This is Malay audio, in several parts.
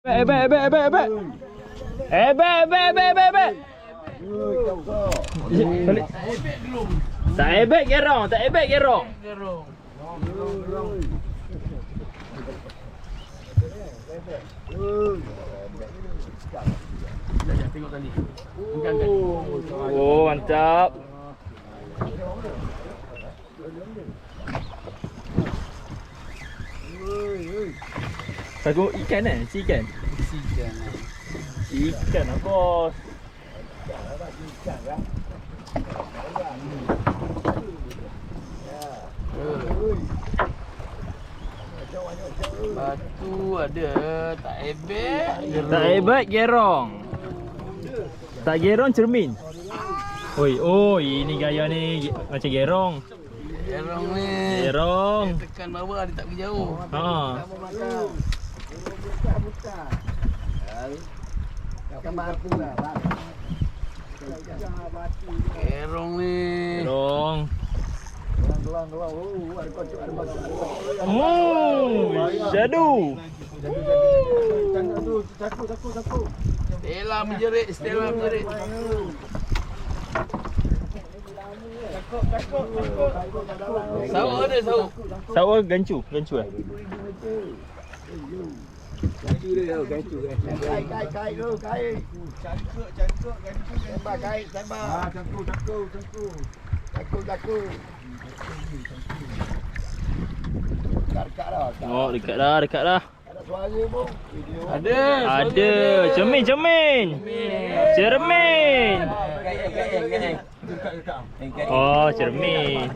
Ebek. Tak ebek gerong. Tengok tali. Oh, mantap. Sagu ikan si ikan. Ikan lah bos. Batu ada, tak ebek. Tak ebek gerong. Tak gerong cermin. Oi, ini gaya ni macam gerong. Gerong ni. Gerong. Tekan bawah dia tak pergi jauh. Ha. Gerong ni. Gerong. Oh, jadu. Stella menjerit. Sauk ada sauk. Sawa gancu eh. Gancu dia tu, gancu. Kai tu, kai. Cangkuk, gancu. Tembak kai, tembak. Cangkuk. Cangkuk. Dekat dah. Ada suara pun. Ada. Cermin. Oh, cermin.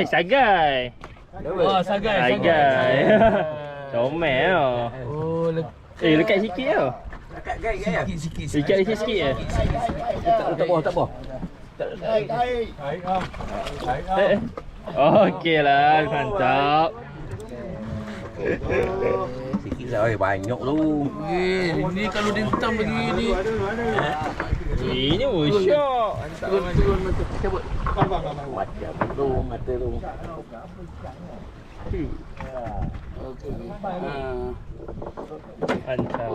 Sagai. Oh, sagai. Comel tau. Oh, Lekat sikit tau. sikit. Sikit je. Tak apa. Kai. Okey lah, mantap. Sikit dah banyak tu. Ini kalau dia hitam lagi ni. Ini musyok. Turun mata. Cabut. Macam tu mata tu. Okey. Mantap.